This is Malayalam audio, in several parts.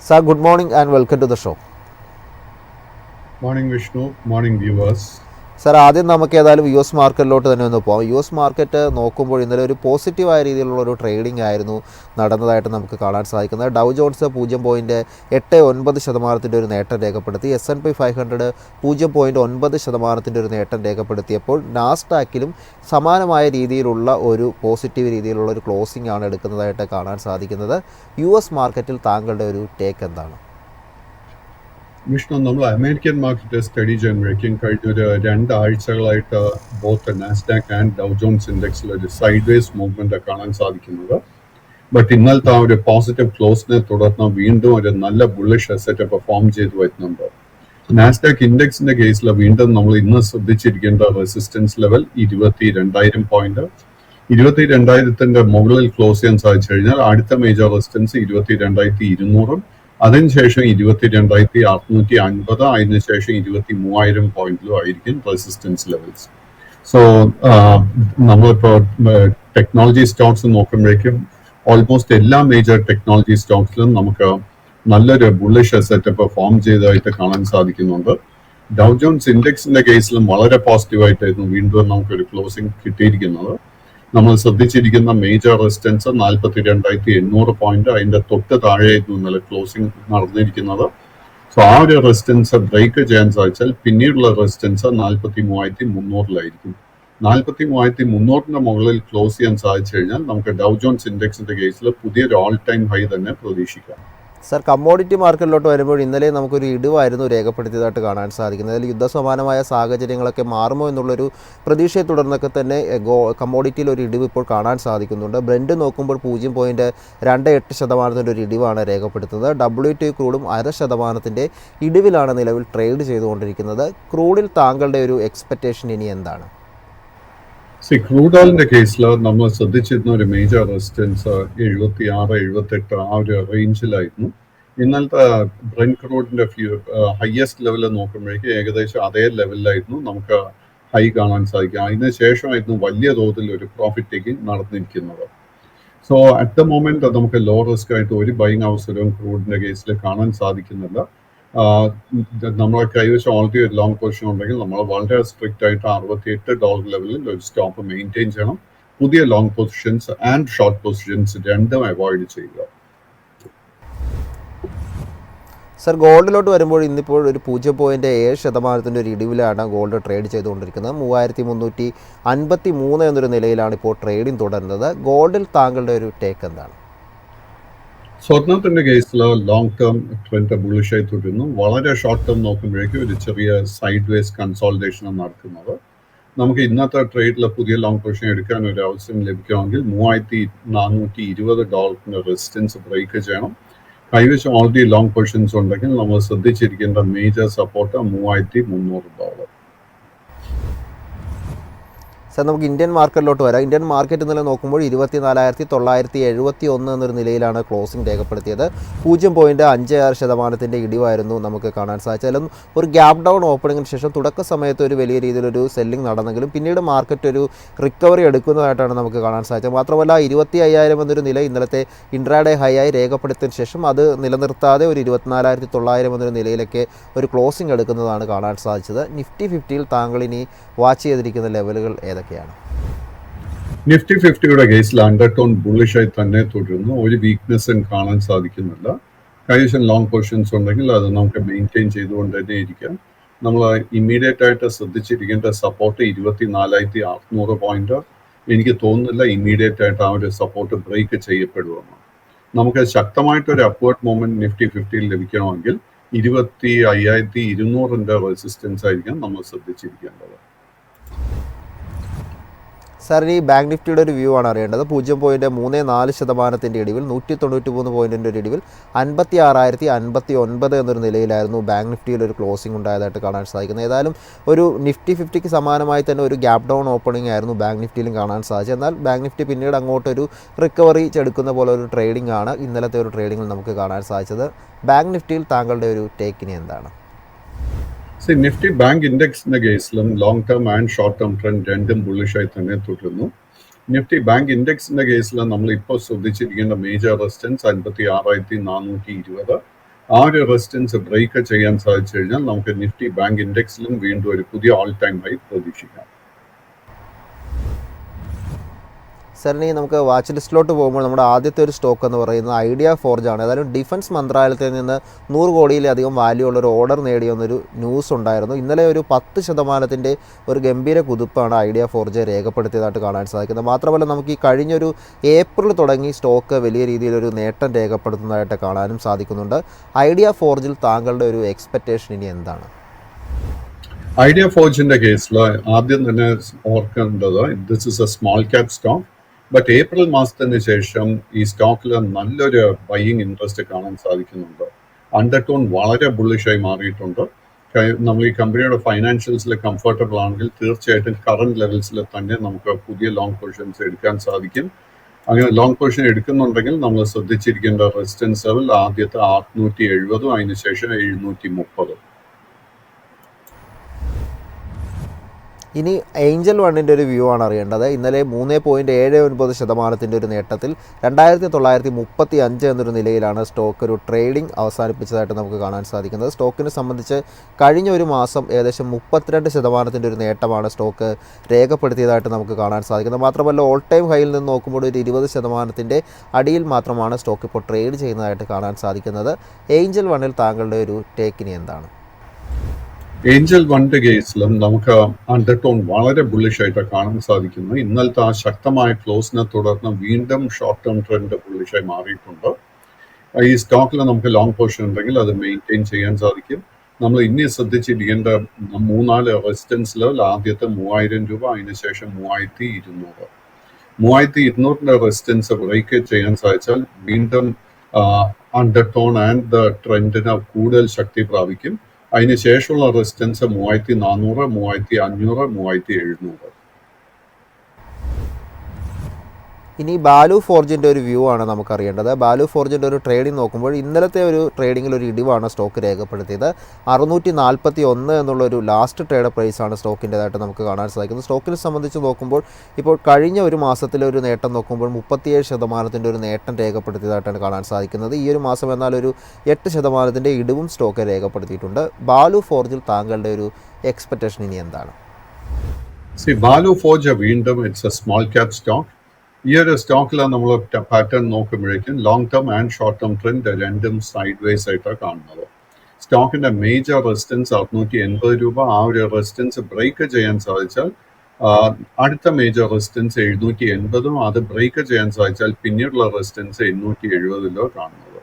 Sir, good morning and welcome to the show. Morning Vishnu, morning viewers. Sir, ആദ്യം നമുക്ക് ഏതായാലും യു എസ് മാർക്കറ്റിലോട്ട് തന്നെ ഒന്ന് പോകാം. യു എസ് മാർക്കറ്റ് നോക്കുമ്പോൾ ഇന്നലെ ഒരു പോസിറ്റീവായ രീതിയിലുള്ള ഒരു ട്രേഡിംഗ് ആയിരുന്നു നടന്നതായിട്ട് നമുക്ക് കാണാൻ സാധിക്കുന്നത്. ഡൗ ജോൺസ് 0.89% ഒരു നേട്ടം രേഖപ്പെടുത്തി. S&P 500 0.9% ഒരു നേട്ടം രേഖപ്പെടുത്തിയപ്പോൾ നാസ്ഡാക്കിലും സമാനമായ രീതിയിലുള്ള ഒരു പോസിറ്റീവ് രീതിയിലുള്ള ഒരു ക്ലോസിംഗ് ആണ് എടുക്കുന്നതായിട്ട് കാണാൻ സാധിക്കുന്നത്. യു എസ് മാർക്കറ്റിൽ താങ്കളുടെ ഒരു ടേക്ക് എന്താണ്? വിഷ്ണു, നമ്മൾ അമേരിക്കൻ മാർക്കറ്റ് സ്റ്റഡി ചെയ്യുമ്പോഴേക്കും കഴിഞ്ഞ ഒരു 2 ആഴ്ചകളായിട്ട് both Nasdaq and Dow Jones ഇൻഡെക്സിൽ ഒരു സൈഡ് വേസ് മൂവ്മെന്റ് കാണാൻ സാധിക്കുന്നത്. ബട്ട് ഇന്നലത്തെ ആ ഒരു പോസിറ്റീവ് ക്ലോസിനെ തുടർന്ന് വീണ്ടും ഒരു നല്ല ബുള്ളിഷ് അസറ്റ് പെർഫോം ചെയ്ത് വരുന്നുണ്ട്. നാസ്ഡാക്ക് ഇൻഡെക്സിന്റെ കേസിൽ വീണ്ടും നമ്മൾ ഇന്ന് ശ്രദ്ധിച്ചിരിക്കേണ്ട റെസിസ്റ്റൻസ് ലെവൽ 22,000 പോയിന്റ്. 22,000 മുകളിൽ ക്ലോസ് ചെയ്യാൻ സാധിച്ചു കഴിഞ്ഞാൽ അടുത്ത മേജർ റെസിസ്റ്റൻസ് 22,200, അതിനുശേഷം 22,650, അതിനുശേഷം 23,000 പോയിന്റിലും ആയിരിക്കും റെസിസ്റ്റൻസ് ലെവൽസ്. സോ നമ്മളിപ്പോ ടെക്നോളജി സ്റ്റോക്സ് നോക്കുമ്പോഴേക്കും ഓൾമോസ്റ്റ് എല്ലാ മേജർ ടെക്നോളജി സ്റ്റോക്സിലും നമുക്ക് നല്ലൊരു ബുള്ളിഷ് അസറ്റ് പെർഫോം ചെയ്തതായിട്ട് കാണാൻ സാധിക്കുന്നുണ്ട്. ഡൗ ജോൺസ് ഇൻഡെക്സിന്റെ കേസിലും വളരെ പോസിറ്റീവായിട്ടായിരുന്നു വീണ്ടും നമുക്കൊരു ക്ലോസിംഗ് കിട്ടിയിരിക്കുന്നത്. നമ്മൾ ശ്രദ്ധിച്ചിരിക്കുന്ന മേജർ റെസിസ്റ്റൻസ് 42,800 പോയിന്റ്, അതിന്റെ തൊട്ട് താഴെയായിരുന്നു ഇന്നലെ ക്ലോസിംഗ് നടന്നിരിക്കുന്നത്. സോ ആ ഒരു റെസിസ്റ്റൻസ് ബ്രേക്ക് ചെയ്യാൻ സാധിച്ചാൽ പിന്നീടുള്ള റെസിസ്റ്റൻസ് 43,300 43,300 മുകളിൽ ക്ലോസ് ചെയ്യാൻ സാധിച്ചു കഴിഞ്ഞാൽ നമുക്ക് ഡൗ ജോൺസ് ഇൻഡെക്സിന്റെ കേസിൽ പുതിയൊരു ഓൾ ടൈം ഹൈ തന്നെ പ്രതീക്ഷിക്കാം. സർ, കമ്മോഡിറ്റി മാർക്കറ്റിലോട്ട് വരുമ്പോൾ ഇന്നലെ നമുക്കൊരു ഇടിവായിരുന്നു രേഖപ്പെടുത്തിയതായിട്ട് കാണാൻ സാധിക്കുന്നത്. അതിൽ യുദ്ധസമാനമായ സാഹചര്യങ്ങളൊക്കെ മാറുമോ എന്നുള്ളൊരു പ്രതീക്ഷയെ തുടർന്നൊക്കെ തന്നെ കമ്മോഡിറ്റിയിൽ ഒരു ഇടിവ് ഇപ്പോൾ കാണാൻ സാധിക്കുന്നുണ്ട്. ബ്രെൻഡ് നോക്കുമ്പോൾ 0.28% ഒരു ഇടിവാണ് രേഖപ്പെടുത്തുന്നത്. WTI ക്രൂഡും 0.5% ഇടിവിലാണ് നിലവിൽ ട്രേഡ് ചെയ്തുകൊണ്ടിരിക്കുന്നത്. ക്രൂഡിൽ താങ്കളുടെ ഒരു എക്സ്പെക്റ്റേഷൻ ഇനി എന്താണ്? ക്രൂഡ് ഓയിലിന്റെ കേസിൽ നമ്മൾ ശ്രദ്ധിച്ചിരുന്ന ഒരു മേജർ റെസിസ്റ്റൻസ് 76-78 ആ ഒരു റേഞ്ചിലായിരുന്നു. ഇന്നലത്തെ ബ്രെന്റ് ക്രൂഡിന്റെ ഹയസ്റ്റ് ലെവലിൽ നോക്കുമ്പോഴേക്കും ഏകദേശം അതേ ലെവലിലായിരുന്നു നമുക്ക് ഹൈ കാണാൻ സാധിക്കുക. അതിന് ശേഷമായിരുന്നു വലിയ തോതിൽ ഒരു പ്രോഫിറ്റ് ടേക്കിംഗ് നടന്നിരിക്കുന്നത്. സോ അറ്റ് ദ മൊമെന്റ് നമുക്ക് ലോ റിസ്ക് ആയിട്ട് ഒരു ബൈങ് അവസരവും ക്രൂഡിന്റെ കേസിൽ കാണാൻ സാധിക്കുന്നില്ല. നമ്മളെ കൈവശം ഓൾറെഡി ഒരു ലോങ് പൊസിഷൻ ഉണ്ടെങ്കിൽ നമ്മൾ വളരെ സ്ട്രിക്റ്റ് ആയിട്ട് $68 ലെവലിൽ ഒരു സ്റ്റോപ്പ് മെയിൻറ്റെയിൻ ചെയ്യണം. പുതിയ long positions and short positions രണ്ടും അവോയ്ഡ് ചെയ്യുക. സർ, ഗോൾഡിലോട്ട് വരുമ്പോൾ ഇന്നിപ്പോൾ ഒരു 0.7% ഒരു ഇടിവിലാണ് ഗോൾഡ് ട്രേഡ് ചെയ്തുകൊണ്ടിരിക്കുന്നത്. 3,353 എന്നൊരു നിലയിലാണ് ഇപ്പോൾ ട്രേഡിംഗ് തുടരുന്നത്. ഗോൾഡിൽ താങ്കളുടെ ഒരു ടേക്ക് എന്താണ്? സ്വർണത്തിന്റെ കേസിൽ ലോങ് ടേം ട്രെൻഡ് ബുള്ളിഷായി തുടരുന്നു. വളരെ ഷോർട്ട് ടേം നോക്കുമ്പോഴേക്കും ഒരു ചെറിയ സൈഡ് വേസ് കൺസോൾട്ടേഷൻ നടക്കുന്നത്. നമുക്ക് ഇന്നത്തെ ട്രേഡിൽ പുതിയ ലോങ് പൊസിഷൻ എടുക്കാൻ ഒരു അവസരം ലഭിക്കണമെങ്കിൽ $3,420 റെസിസ്റ്റൻസ് ബ്രേക്ക് ചെയ്യണം. കൈവശം ഓൾറെഡി ലോങ് പൊസിഷൻസ് ഉണ്ടെങ്കിൽ നമ്മൾ ശ്രദ്ധിച്ചിരിക്കേണ്ട മേജർ സപ്പോർട്ട് $3,300. സർ, നമുക്ക് ഇന്ത്യൻ മാർക്കറ്റിലോട്ട് വരാം. ഇന്ത്യൻ മാർക്കറ്റ് ഇന്നലെ നോക്കുമ്പോൾ 24,971 എന്നൊരു നിലയിലാണ് ക്ലോസിംഗ് രേഖപ്പെടുത്തിയത്. 0.56% ഇടിവായിരുന്നു നമുക്ക് കാണാൻ സാധിച്ചത്. ഒരു ഗ്യാപ് ഡൗൺ ഓപ്പണിങ്ങിന് ശേഷം തുടക്ക സമയത്ത് ഒരു വലിയ രീതിയിലൊരു സെല്ലിംഗ് നടന്നെങ്കിലും പിന്നീട് മാർക്കറ്റ് ഒരു റിക്കവറി എടുക്കുന്നതായിട്ടാണ് നമുക്ക് കാണാൻ സാധിച്ചത്. മാത്രമല്ല 25,000 എന്നൊരു നില ഇന്നലത്തെ ഇൻട്രാഡേ ഹൈ ആയി രേഖപ്പെടുത്തിയതിന് ശേഷം അത് നിലനിർത്താതെ ഒരു 24,900 എന്നൊരു നിലയിലേക്ക് ഒരു ക്ലോസിംഗ് എടുക്കുന്നതാണ് കാണാൻ സാധിച്ചത്. നിഫ്റ്റി 50യിൽ താങ്കൾ ഇനി വാച്ച് ചെയ്തിരിക്കുന്ന ലെവലുകൾ ഏതൊക്കെയാണ്? നിഫ്റ്റി 50യുടെ കേസിൽ അണ്ടർടോൺ ബുള്ളിഷായി തന്നെ തുടരുന്നു. ഒരു വീക്ക്നെസ്സും കാണാൻ സാധിക്കുന്നില്ല. കൈവശം ലോങ് പൊസിഷൻസ് ഉണ്ടെങ്കിൽ അത് നമുക്ക് മെയിൻറ്റെയിൻ ചെയ്തുകൊണ്ട് തന്നെ ഇരിക്കാം. നമ്മൾ ഇമ്മീഡിയറ്റ് ആയിട്ട് ശ്രദ്ധിച്ചിരിക്കേണ്ട സപ്പോർട്ട് 24,600 പോയിന്റ്. എനിക്ക് തോന്നുന്നില്ല ഇമ്മീഡിയറ്റ് ആയിട്ട് ആ ഒരു സപ്പോർട്ട് ബ്രേക്ക് ചെയ്യപ്പെടുമെന്ന്. നമുക്ക് ശക്തമായിട്ടൊരു അപ്വേർഡ് മൂവ്മെന്റ് നിഫ്റ്റി 50യിൽ ലഭിക്കണമെങ്കിൽ 25,200 റെസിസ്റ്റൻസ് ആയിരിക്കാം നമ്മൾ ശ്രദ്ധിച്ചിരിക്കേണ്ടത്. സാർ, ഈ ബാങ്ക് നിഫ്റ്റിയുടെ ഒരു വ്യൂ ആണ് അറിയേണ്ടത്. 0.34% ഇടിവിൽ 193 പോയിന്റിൻ്റെ ഒരു ഇടിവിൽ 56,059 എന്നൊരു നിലയിലായിരുന്നു ബാങ്ക് നിഫ്റ്റിയിൽ ഒരു ക്ലോസിംഗ് ഉണ്ടായതായിട്ട് കാണാൻ സാധിക്കുന്നത്. ഏതായാലും ഒരു നിഫ്റ്റി 50ക്ക് സമാനമായി തന്നെ ഒരു ഗ്യാപ് ഡൗൺ ഓപ്പണിംഗ് ആയിരുന്നു ബാങ്ക് നിഫ്റ്റിയിലും കാണാൻ സാധിച്ചത്. എന്നാൽ ബാങ്ക് നിഫ്റ്റി പിന്നീട് അങ്ങോട്ടൊരു റിക്കവറി ചെടുക്കുന്ന പോലെ ഒരു ട്രേഡിംഗ് ആണ് ഇന്നലത്തെ ഒരു ട്രേഡിങ്ങിൽ നമുക്ക് കാണാൻ സാധിച്ചത്. ബാങ്ക് നിഫ്റ്റിയിൽ താങ്കളുടെ ഒരു ടേക്കിന് എന്താണ്? നിഫ്റ്റി ബാങ്ക് ഇൻഡെക്സിന്റെ കേസിലും long term and short term trend രണ്ടും ബുള്ളിഷായി തന്നെ തുടരുന്നു. നിഫ്റ്റി ബാങ്ക് ഇൻഡെക്സിന്റെ കേസിൽ നമ്മൾ ഇപ്പോൾ ശ്രദ്ധിച്ചിരിക്കേണ്ട മേജർ റെസിസ്റ്റൻസ് 56,420, ആ ഒരു റെസിസ്റ്റൻസ് ബ്രേക്ക് ചെയ്യാൻ സാധിച്ചു കഴിഞ്ഞാൽ നമുക്ക് നിഫ്റ്റി ബാങ്ക് ഇൻഡെക്സിലും വീണ്ടും ഒരു പുതിയ ഓൾ ടൈം ഹൈ പ്രതീക്ഷിക്കാം. സാർ ഇനി നമുക്ക് വാച്ച് ലിസ്റ്റിലോട്ട് പോകുമ്പോൾ നമ്മുടെ ആദ്യത്തെ ഒരു സ്റ്റോക്ക് എന്ന് പറയുന്നത് ഐഡിയ ഫോർജ് ആണ്. ഏതായാലും ഡിഫൻസ് മന്ത്രാലയത്തിൽ നിന്ന് 100 കോടിയിലധികം വാല്യൂ ഉള്ളൊരു ഓർഡർ നേടിയെന്നൊരു ന്യൂസ് ഉണ്ടായിരുന്നു. ഇന്നലെ ഒരു 10% ഒരു ഗംഭീര കുതിപ്പാണ് ഐഡിയ ഫോർജ് രേഖപ്പെടുത്തിയതായിട്ട് കാണാൻ സാധിക്കുന്നത്. മാത്രമല്ല നമുക്ക് ഈ കഴിഞ്ഞൊരു ഏപ്രിൽ തുടങ്ങി സ്റ്റോക്ക് വലിയ രീതിയിലൊരു നേട്ടം രേഖപ്പെടുത്തുന്നതായിട്ട് കാണാനും സാധിക്കുന്നുണ്ട്. ഐഡിയ ഫോർജിൽ താങ്കളുടെ ഒരു എക്സ്പെക്റ്റേഷൻ ഇനി എന്താണ്? ഐഡിയ ഫോർജിന്റെ കേസിൽ ആദ്യം തന്നെ ഓർക്കേണ്ടത് this is a small cap stock. But April മാസത്തിന് ശേഷം ഈ സ്റ്റോക്കിൽ നല്ലൊരു ബൈയിങ് ഇൻട്രസ്റ്റ് കാണാൻ സാധിക്കുന്നുണ്ട്. അണ്ടർടോൺ വളരെ ബുള്ളിഷായി മാറിയിട്ടുണ്ട്. നമ്മൾ ഈ കമ്പനിയുടെ ഫൈനാൻഷ്യൽസിൽ കംഫർട്ടബിൾ ആണെങ്കിൽ തീർച്ചയായിട്ടും കറണ്ട് ലെവൽസിൽ തന്നെ നമുക്ക് പുതിയ ലോങ് പൊസിഷൻസ് എടുക്കാൻ സാധിക്കും. അങ്ങനെ ലോങ് പൊസിഷൻ എടുക്കുന്നുണ്ടെങ്കിൽ നമ്മൾ ശ്രദ്ധിച്ചിരിക്കേണ്ട റെസിസ്റ്റൻസ് ലെവൽ ആദ്യത്തെ 670, അതിനുശേഷം 730. ഇനി ഏഞ്ചൽ വണ്ണിൻ്റെ ഒരു വ്യൂ ആണ് അറിയേണ്ടത്. ഇന്നലെ 3.79% ഒരു നേട്ടത്തിൽ 2935 എന്നൊരു നിലയിലാണ് സ്റ്റോക്ക് ഒരു ട്രേഡിംഗ് അവസാനിപ്പിച്ചതായിട്ട് നമുക്ക് കാണാൻ സാധിക്കുന്നത്. സ്റ്റോക്കിനെ സംബന്ധിച്ച് കഴിഞ്ഞ ഒരു മാസം ഏകദേശം 32% ഒരു നേട്ടമാണ് സ്റ്റോക്ക് രേഖപ്പെടുത്തിയതായിട്ട് നമുക്ക് കാണാൻ സാധിക്കുന്നത്. മാത്രമല്ല ഓൾ ടൈം ഹൈയിൽ നിന്ന് നോക്കുമ്പോൾ ഒരു 20% അടിയിൽ മാത്രമാണ് സ്റ്റോക്ക് ഇപ്പോൾ ട്രേഡ് ചെയ്യുന്നതായിട്ട് കാണാൻ സാധിക്കുന്നത്. ഏഞ്ചൽ വണ്ണിൽ താങ്കളുടെ ഒരു ടേക്കിനി എന്താണ്? ഏഞ്ചൽ വണ്ണിന്റെ കേസിലും നമുക്ക് അണ്ടർടോൺ വളരെ ബുള്ളിഷ് ആയിട്ട് കാണാൻ സാധിക്കുന്നു. ഇന്നലത്തെ ആ ശക്തമായ ക്ലോസിനെ തുടർന്ന് വീണ്ടും ഷോർട്ട് ടേം ട്രെൻഡ് ബുള്ളിഷായി മാറിയിട്ടുണ്ട്. ഈ സ്റ്റോക്കിൽ നമുക്ക് ലോങ് പൊസിഷൻ ഉണ്ടെങ്കിൽ അത് മെയിൻറ്റെയിൻ ചെയ്യാൻ സാധിക്കും. നമ്മൾ ഇനി ശ്രദ്ധിച്ചിരിക്കേണ്ട 3-4 റെസിസ്റ്റൻസ് ലെവൽ ആദ്യത്തെ 3000 രൂപ, അതിനുശേഷം 3200. 3200 റെസിസ്റ്റൻസ് ബ്രേക്ക് ചെയ്യാൻ സാധിച്ചാൽ വീണ്ടും അണ്ടർടോൺ ആൻഡ് ദ ട്രെൻഡിന് കൂടുതൽ ശക്തി പ്രാപിക്കും. അതിനുശേഷമുള്ള റെസിസ്റ്റൻസ് 3400, 3500, 3700. ഇനി ബാലു ഫോർജിൻ്റെ ഒരു വ്യൂ ആണ് നമുക്കറിയേണ്ടത്. ബാലു ഫോർജിൻ്റെ ഒരു ട്രേഡിംഗ് നോക്കുമ്പോൾ ഇന്നലത്തെ ഒരു ട്രേഡിങ്ങിൽ ഒരു ഇടിവാണ് സ്റ്റോക്ക് രേഖപ്പെടുത്തിയത്. 641 എന്നുള്ളൊരു ലാസ്റ്റ് ട്രേഡ് പ്രൈസാണ് സ്റ്റോക്കിൻ്റെതായിട്ട് നമുക്ക് കാണാൻ സാധിക്കുന്നത്. സ്റ്റോക്കിനെ സംബന്ധിച്ച് നോക്കുമ്പോൾ ഇപ്പോൾ കഴിഞ്ഞ ഒരു മാസത്തിലെ ഒരു നേട്ടം നോക്കുമ്പോൾ 37% ഒരു നേട്ടം രേഖപ്പെടുത്തിയതായിട്ടാണ് കാണാൻ സാധിക്കുന്നത്. ഈ ഒരു മാസം എന്നാൽ ഒരു 8% ഇടിവും സ്റ്റോക്ക് രേഖപ്പെടുത്തിയിട്ടുണ്ട്. ബാലു ഫോർജിൽ താങ്കളുടെ ഒരു എക്സ്പെക്റ്റേഷൻ ഇനി എന്താണ്? ബാലു ഫോർജ് വീണ്ടും it's a small cap stock. ഈ ഒരു സ്റ്റോക്കിൽ നമ്മൾ പാറ്റേൺ നോക്കുമ്പോഴേക്കും long term and short term trend രണ്ടും സൈഡ് വേസ് ആയിട്ടാണ് കാണുന്നത്. സ്റ്റോക്കിന്റെ മേജർ റെസിസ്റ്റൻസ് 680 രൂപ. ആ ഒരു റെസിസ്റ്റൻസ് ബ്രേക്ക് ചെയ്യാൻ സാധിച്ചാൽ അടുത്ത മേജർ റെസിസ്റ്റൻസ് 780, അത് ബ്രേക്ക് ചെയ്യാൻ സാധിച്ചാൽ പിന്നീടുള്ള റെസിസ്റ്റൻസ് 870 കാണുന്നത്.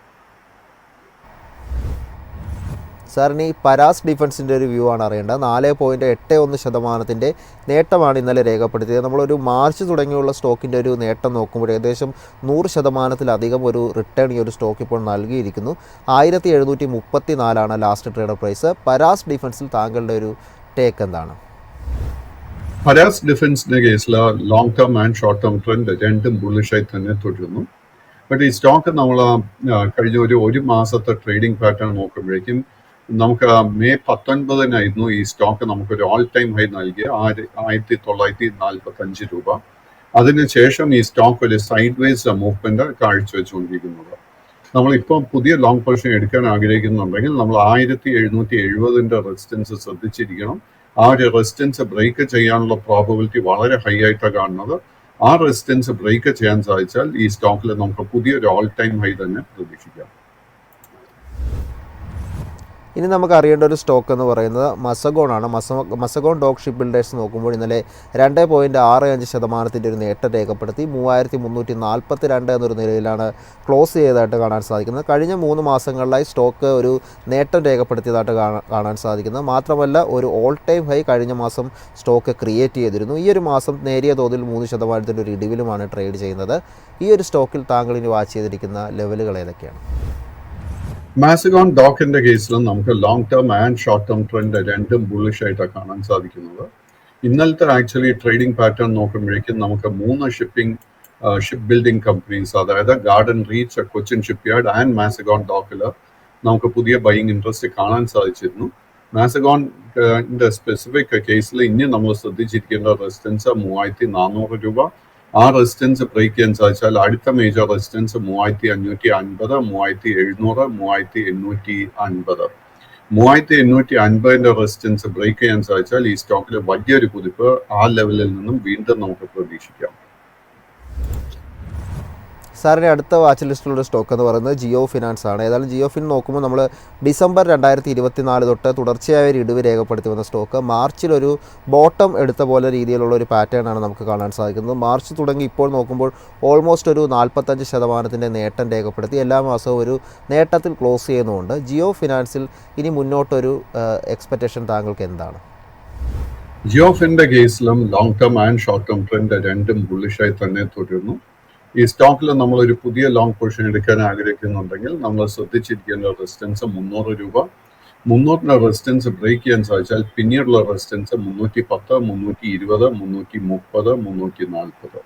സാറിന് ഈ പരാസ് ഡിഫൻസിൻ്റെ ഒരു വ്യൂ ആണ് അറിയേണ്ടത്. 4.81% നേട്ടമാണ് ഇന്നലെ രേഖപ്പെടുത്തിയത്. നമ്മളൊരു മാർച്ച് തുടങ്ങിയുള്ള സ്റ്റോക്കിൻ്റെ ഒരു നേട്ടം നോക്കുമ്പോൾ ഏകദേശം 100%-ലധികം ഒരു റിട്ടേൺ ഈ ഒരു സ്റ്റോക്ക് ഇപ്പോൾ നൽകിയിരിക്കുന്നു. 1734 ലാസ്റ്റ് ട്രേഡ് പ്രൈസ്. പരാസ് ഡിഫൻസിൽ താങ്കളുടെ ഒരു ടേക്ക് എന്താണ്? പരാസ് ഡിഫൻസിന്റെ കേസിൽ long term and short term trend രണ്ടും ബുള്ളിഷായി തന്നെ തുടരുന്നു. ബട്ട് ഈ സ്റ്റോക്ക് നമ്മൾ കഴിഞ്ഞ ഒരു മാസത്തെ ട്രേഡിംഗ് പാറ്റേൺ നോക്കുമ്പോഴേക്കും നമുക്ക് മെയ് 19 ഈ സ്റ്റോക്ക് നമുക്കൊരു ഓൾ ടൈം ഹൈ നൽകിയ 1945 രൂപ. അതിനുശേഷം ഈ സ്റ്റോക്ക് ഒരു സൈഡ് വേസ് മൂവ്മെന്റ് കാഴ്ചവെച്ചുകൊണ്ടിരിക്കുന്നത്. നമ്മളിപ്പോൾ പുതിയ ലോങ് പൊസിഷൻ എടുക്കാൻ ആഗ്രഹിക്കുന്നുണ്ടെങ്കിൽ നമ്മൾ 1770 റെസിസ്റ്റൻസ് ശ്രദ്ധിച്ചിരിക്കണം. ആ ഒരു റെസിസ്റ്റൻസ് ബ്രേക്ക് ചെയ്യാനുള്ള പ്രോബബിലിറ്റി വളരെ ഹൈ ആയിട്ടാണ് കാണുന്നത്. ആ റെസിസ്റ്റൻസ് ബ്രേക്ക് ചെയ്യാൻ സാധിച്ചാൽ ഈ സ്റ്റോക്കിൽ നമുക്ക് പുതിയൊരു ഓൾ ടൈം ഹൈ തന്നെ പ്രതീക്ഷിക്കാം. ഇനി നമുക്ക് അറിയേണ്ട ഒരു സ്റ്റോക്ക് എന്ന് പറയുന്നത് മസഗോൺ ആണ്. മസഗോൺ ഡോക്ക് ഷിപ്പ് ബിൽഡേഴ്സ് നോക്കുമ്പോൾ ഇന്നലെ 2.65% ഒരു നേട്ടം രേഖപ്പെടുത്തി 3342 എന്നൊരു നിലയിലാണ് ക്ലോസ് ചെയ്തതായിട്ട് കാണാൻ സാധിക്കുന്നത്. കഴിഞ്ഞ 3 മാസങ്ങളിലായി സ്റ്റോക്ക് ഒരു നേട്ടം രേഖപ്പെടുത്തിയതായിട്ട് കാണാൻ സാധിക്കുന്നത്. മാത്രമല്ല ഒരു ഓൾ ടൈം ഹൈ കഴിഞ്ഞ മാസം സ്റ്റോക്ക് ക്രിയേറ്റ് ചെയ്തിരുന്നു. ഈ ഒരു മാസം നേരിയ തോതിൽ 3% ഒരു ഇടിവിലുമാണ് ട്രേഡ് ചെയ്യുന്നത്. ഈ ഒരു സ്റ്റോക്കിൽ താങ്കൾ ഇനി വാച്ച് ചെയ്തിരിക്കുന്ന ലെവലുകൾ ഏതൊക്കെയാണ്? മാസഗോൺ ഡോക്കിന്റെ കേസിലും നമുക്ക് long term and short term trend രണ്ടും ബുള്ളിഷ് ആയിട്ടാണ് കാണാൻ സാധിക്കുന്നത്. ഇന്നലത്തെ ആക്ച്വലി ട്രേഡിംഗ് പാറ്റേൺ നോക്കുമ്പോഴേക്കും നമുക്ക് 3 ഷിപ്പ് ബിൽഡിംഗ് കമ്പനീസ്, അതായത് ഗാർഡൻ റീച്ച്, കൊച്ചിൻ ഷിപ്പ്യാർഡ് ആൻഡ് മാസഗോൺ ഡോക്കിൽ നമുക്ക് പുതിയ ബൈയിങ് ഇൻട്രസ്റ്റ് കാണാൻ സാധിച്ചിരുന്നു. മാസഗോണിന്റെ സ്പെസിഫിക് കേസിൽ ഇനി നമ്മൾ ശ്രദ്ധിച്ചിരിക്കേണ്ട റെസിസ്റ്റൻസ് 3400 രൂപ, ആ റെസിസ്റ്റൻസ് ബ്രേക്ക് ചെയ്യാൻ സാധിച്ചാൽ അടുത്ത മേജർ റെസിസ്റ്റൻസ് 3550, 3700, 3850. 3850 റെസിസ്റ്റൻസ് ബ്രേക്ക് ചെയ്യാൻ സാധിച്ചാൽ ഈ സ്റ്റോക്കിൽ വലിയൊരു കുതിപ്പ് ആ ലെവലിൽ നിന്നും വീണ്ടും നമുക്ക് പ്രതീക്ഷിക്കാം. സാറിൻ്റെ അടുത്ത വാച്ച് ലിസ്റ്റിലുള്ള സ്റ്റോക്ക് എന്ന് പറയുന്നത് ജിയോ ഫിനാൻസ് ആണ്. ഏതായാലും ജിയോ ഫിൻ നോക്കുമ്പോൾ നമ്മൾ ഡിസംബർ 2024 തൊട്ട് തുടർച്ചയായ ഒരു ഇടിവ് രേഖപ്പെടുത്തി വന്ന സ്റ്റോക്ക് മാർച്ചിലൊരു ബോട്ടം എടുത്ത പോലെ രീതിയിലുള്ള ഒരു പാറ്റേൺ ആണ് നമുക്ക് കാണാൻ സാധിക്കുന്നത്. മാർച്ച് തുടങ്ങി ഇപ്പോൾ നോക്കുമ്പോൾ ഓൾമോസ്റ്റ് ഒരു 45% നേട്ടം രേഖപ്പെടുത്തി എല്ലാ മാസവും ഒരു നേട്ടത്തിൽ ക്ലോസ് ചെയ്യുന്നുമുണ്ട്. ജിയോ ഫിനാൻസിൽ ഇനി മുന്നോട്ടൊരു എക്സ്പെക്റ്റേഷൻ താങ്കൾക്ക് എന്താണ്? ജിയോ ഫിന്റെ കേസിലും long term and short term trend രണ്ടും ബുള്ളിഷായി തന്നെ തുടരുന്നു. ഈ സ്റ്റോക്കിൽ നമ്മൾ ഒരു പുതിയ ലോങ് പൊസിഷൻ എടുക്കാൻ ആഗ്രഹിക്കുന്നുണ്ടെങ്കിൽ നമ്മൾ ശ്രദ്ധിച്ചിരിക്കേണ്ട റെസിസ്റ്റൻസ് 300 രൂപ. 300 റെസിസ്റ്റൻസ് ബ്രേക്ക് ചെയ്യാൻ സാധിച്ചാൽ പിന്നീടുള്ള റെസിസ്റ്റൻസ് 310, 320, 330, 340.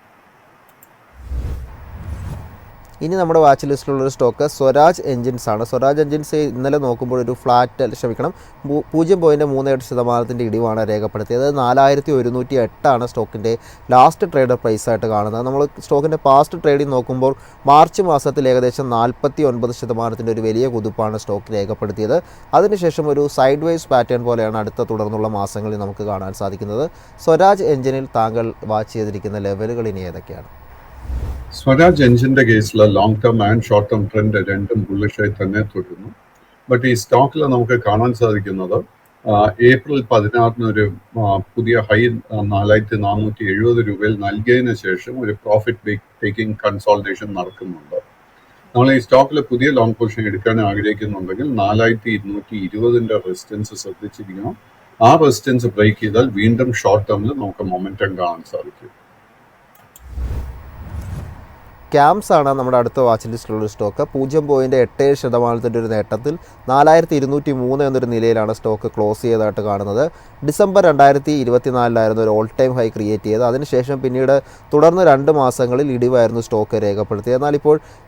ഇനി നമ്മുടെ വാച്ച് ലിസ്റ്റിലുള്ളൊരു സ്റ്റോക്ക് സ്വരാജ് എൻജിൻസ് ആണ്. സ്വരാജ് എൻജിൻസ് ഇന്നലെ നോക്കുമ്പോൾ ഒരു ഫ്ലാറ്റ് 0.38% ഇടിവാണ് രേഖപ്പെടുത്തിയത്. 4108 സ്റ്റോക്കിൻ്റെ ലാസ്റ്റ് ട്രേഡർ പ്രൈസായിട്ട് കാണുന്നത്. നമ്മൾ സ്റ്റോക്കിൻ്റെ പാസ്റ്റ് ട്രേഡിംഗ് നോക്കുമ്പോൾ മാർച്ച് മാസത്തിൽ ഏകദേശം 49% ഒരു വലിയ കുതിപ്പാണ് സ്റ്റോക്ക് രേഖപ്പെടുത്തിയത്. അതിനുശേഷം ഒരു സൈഡ് വൈസ് പാറ്റേൺ പോലെയാണ് അടുത്ത തുടർന്നുള്ള മാസങ്ങളിൽ നമുക്ക് കാണാൻ സാധിക്കുന്നത്. സ്വരാജ് എൻജിനിൽ താങ്കൾ വാച്ച് ചെയ്തിരിക്കുന്ന ലെവലുകൾ ഇനി ഏതൊക്കെയാണ്? സ്വരാജ് എൻജിന്റെ കേസിൽ long term and short term trend രണ്ടും ബുള്ളിഷായി തന്നെ തുടരുന്നു. ബട്ട് ഈ സ്റ്റോക്കിൽ നമുക്ക് കാണാൻ സാധിക്കുന്നത് ഏപ്രിൽ 16 ഒരു പുതിയ ഹൈ 4470 രൂപയിൽ നൽകിയതിനു ശേഷം ഒരു പ്രോഫിറ്റ് ടേക്കിംഗ് കൺസോൾട്ടേഷൻ നടക്കുന്നുണ്ട്. നമ്മൾ ഈ സ്റ്റോക്കിൽ പുതിയ ലോങ് പൊസിഷൻ എടുക്കാൻ ആഗ്രഹിക്കുന്നുണ്ടെങ്കിൽ 4220 റെസിസ്റ്റൻസ് ശ്രദ്ധിച്ചിരിക്കണം. ആ റെസിസ്റ്റൻസ് ബ്രേക്ക് ചെയ്താൽ വീണ്ടും ഷോർട്ട് ടേമിൽ നമുക്ക് മൊമെന്റം കാണാൻ സാധിക്കും. ക്യാംസ് ആണ് നമ്മുടെ അടുത്ത വാച്ച് ലിസ്റ്റിലുള്ള സ്റ്റോക്ക്. 0.87% ഒരു നേട്ടത്തിൽ 4203 എന്നൊരു നിലയിലാണ് സ്റ്റോക്ക് ക്ലോസ് ചെയ്തതായിട്ട് കാണുന്നത്. ഡിസംബർ 2024 ഒരു ഓൾ ടൈം ഹൈ ക്രിയേറ്റ് ചെയ്ത് അതിനുശേഷം പിന്നീട് തുടർന്ന് 2 മാസങ്ങളിൽ ഇടിവായിരുന്നു സ്റ്റോക്ക് രേഖപ്പെടുത്തിയത്. എന്നാൽ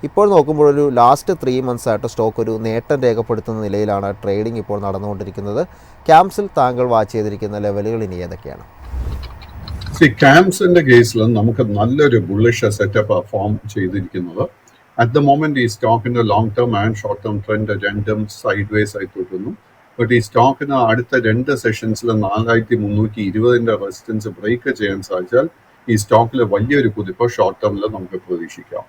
ഇപ്പോൾ നോക്കുമ്പോൾ ഒരു ലാസ്റ്റ് 3 months ആയിട്ട് സ്റ്റോക്ക് ഒരു നേട്ടം രേഖപ്പെടുത്തുന്ന നിലയിലാണ് ട്രേഡിംഗ് ഇപ്പോൾ നടന്നുകൊണ്ടിരിക്കുന്നത്. ക്യാംസിൽ താങ്കൾ വാച്ച് ചെയ്തിരിക്കുന്ന ലെവലുകൾ ഇനി ഏതൊക്കെയാണ്? ക്യാംസിന്റെ കേസിൽ നമുക്ക് നല്ലൊരു ബുള്ളിഷ് സെറ്റപ്പ് ഫോം ചെയ്തിരിക്കുന്നത്. അറ്റ് ദ മൊമെന്റ് ഈ സ്റ്റോക്കിന്റെ long term and short term trend രണ്ടും സൈഡ് വേസ് ആയി തുടരുന്നു. ബട്ട് ഈ സ്റ്റോക്കിന് അടുത്ത 2 സെഷൻസിൽ 4320 റെസിസ്റ്റൻസ് ബ്രേക്ക് ചെയ്യാൻ സാധിച്ചാൽ ഈ സ്റ്റോക്കിൽ വലിയൊരു കുതിപ്പ് ഷോർട്ട് ടേമിൽ നമുക്ക് പ്രതീക്ഷിക്കാം.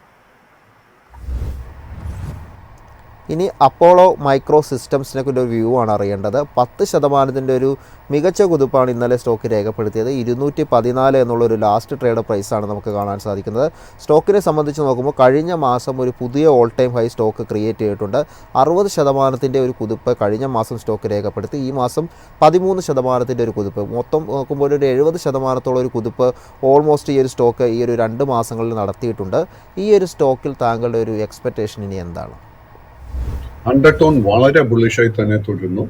ഇനി അപ്പോളോ മൈക്രോ സിസ്റ്റംസിനെ കുറിച്ച് ഒരു വ്യൂ ആണ് അറിയേണ്ടത്. 10% ഒരു മികച്ച കുതിപ്പാണ് ഇന്നലെ സ്റ്റോക്ക് രേഖപ്പെടുത്തിയത്. 214 എന്നുള്ളൊരു ലാസ്റ്റ് ട്രേഡ് പ്രൈസാണ് നമുക്ക് കാണാൻ സാധിക്കുന്നത്. സ്റ്റോക്കിനെ സംബന്ധിച്ച് നോക്കുമ്പോൾ കഴിഞ്ഞ മാസം ഒരു പുതിയ all time high stock create ചെയ്തിട്ടുണ്ട്. 60% ഒരു കുതിപ്പ് കഴിഞ്ഞ മാസം സ്റ്റോക്ക് രേഖപ്പെടുത്തി. ഈ മാസം 13% ഒരു കുതിപ്പ്. മൊത്തം നോക്കുമ്പോൾ ഒരു 70% ഒരു കുതിപ്പ് ഓൾമോസ്റ്റ് ഈ ഒരു സ്റ്റോക്ക് ഈ ഒരു 2 മാസങ്ങളിൽ നടത്തിയിട്ടുണ്ട്. ഈ ഒരു സ്റ്റോക്കിൽ താങ്കളുടെ ഒരു എക്സ്പെക്റ്റേഷൻ ഇനി എന്താണ്? അണ്ടർടോൺ വളരെ ബുള്ളിഷായി തന്നെ തുടരുന്നു.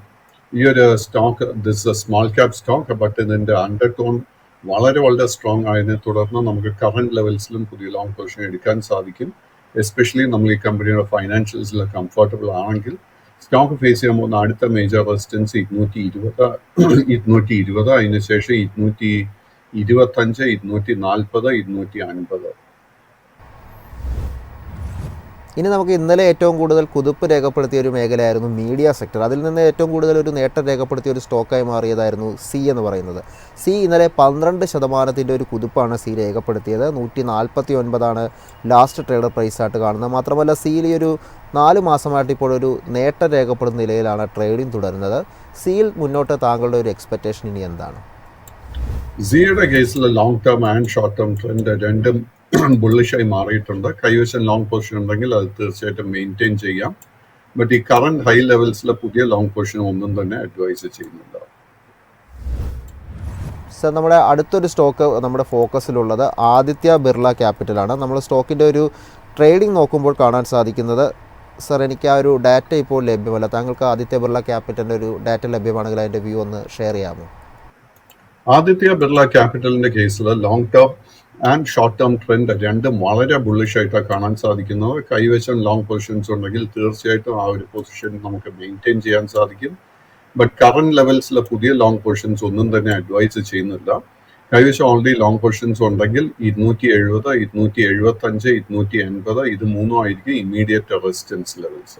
ഈ ഒരു stock this small cap stock, but ഇതിന്റെ അണ്ടർടോൺ വളരെ സ്ട്രോങ് ആയതിനെ തുടർന്ന് നമുക്ക് കറന്റ് ലെവൽസിലും പുതിയ ലോങ് പൊസിഷൻ എടുക്കാൻ സാധിക്കും. എസ്പെഷ്യലി നമ്മൾ ഈ കമ്പനിയുടെ ഫൈനാൻഷ്യൽസിൽ കംഫർട്ടബിൾ ആണെങ്കിൽ സ്റ്റോക്ക് ഫേസ് ചെയ്യാൻ പോകുന്ന അടുത്ത മേജർ റെസിസ്റ്റൻസ് 220, അതിനുശേഷം 225, 240, 250. ഇനി നമുക്ക് ഇന്നലെ ഏറ്റവും കൂടുതൽ കുതിപ്പ് രേഖപ്പെടുത്തിയ ഒരു മേഖലയായിരുന്നു മീഡിയ സെക്ടർ. അതിൽ നിന്ന് ഏറ്റവും കൂടുതൽ ഒരു നേട്ടം രേഖപ്പെടുത്തിയ ഒരു സ്റ്റോക്കായി മാറിയതായിരുന്നു സി എന്ന് പറയുന്നത്. സി ഇന്നലെ 12% ഒരു കുതിപ്പാണ് സി രേഖപ്പെടുത്തിയത്. 149 ലാസ്റ്റ് ട്രേഡർ പ്രൈസായിട്ട് കാണുന്നത്. മാത്രമല്ല സിയിൽ ഈ ഒരു 4 മാസമായിട്ട് ഇപ്പോൾ ഒരു നേട്ടം രേഖപ്പെടുന്ന നിലയിലാണ് ട്രേഡിംഗ് തുടരുന്നത്. സിയിൽ മുന്നോട്ട് താങ്കളുടെ ഒരു എക്സ്പെക്റ്റേഷൻ ഇനി എന്താണ്? സിയുടെ കേസിൽ long term and short term trend രണ്ടും ബുള്ളിഷായി മാറിയിട്ടുണ്ട്. കൈവശം ലോങ് പൊസിഷൻ ഉണ്ടെങ്കിൽ അത് തീർച്ചയായിട്ടും മെയിൻറ്റെയിൻ ചെയ്യാം. ബട്ട് ഈ കറന്റ് ഹൈ ലെവൽസിലെ പുതിയ ലോങ് പൊസിഷൻ ഒന്നും തന്നെ അഡ്വൈസ് ചെയ്യുന്നില്ല. സർ, നമ്മുടെ അടുത്തൊരു സ്റ്റോക്ക് നമ്മുടെ ഫോക്കസിലുള്ളത് ആദിത്യ ബിർള ക്യാപിറ്റലാണ്. നമ്മൾ സ്റ്റോക്കിൻ്റെ ഒരു ട്രേഡിംഗ് നോക്കുമ്പോൾ കാണാൻ സാധിക്കുന്നത്, സർ എനിക്ക് ആ ഒരു ഡാറ്റ ഇപ്പോൾ ലഭ്യമല്ല. താങ്കൾക്ക് ആദിത്യ ബിർള ക്യാപിറ്റലിൻ്റെ ഒരു ഡാറ്റ ലഭ്യമാണെങ്കിൽ അതിൻ്റെ വ്യൂ ഒന്ന് ഷെയർ ചെയ്യാമോ? ആദിത്യ ബിർള ക്യാപിറ്റലിന്റെ കേസിൽ long term and short term trend രണ്ടും വളരെ ബുള്ളിഷ് ആയിട്ടാണ് കാണാൻ സാധിക്കുന്നത്. കൈവശം ലോങ് പൊസിഷൻസ് ഉണ്ടെങ്കിൽ തീർച്ചയായിട്ടും ആ ഒരു പൊസിഷൻ നമുക്ക് മെയിൻറ്റെയിൻ ചെയ്യാൻ സാധിക്കും. ബട്ട് കറന്റ് ലെവൽസിലെ പുതിയ ലോങ് പൊസിഷൻസ് ഒന്നും തന്നെ അഡ്വൈസ് ചെയ്യുന്നില്ല. കൈവശം ഓൾറെഡി ലോങ് പൊസിഷൻസ് ഉണ്ടെങ്കിൽ 270, 275, 280 ഇത് മൂന്നും ആയിരിക്കും ഇമ്മീഡിയറ്റ് റെസിസ്റ്റൻസ് ലെവൽസ്.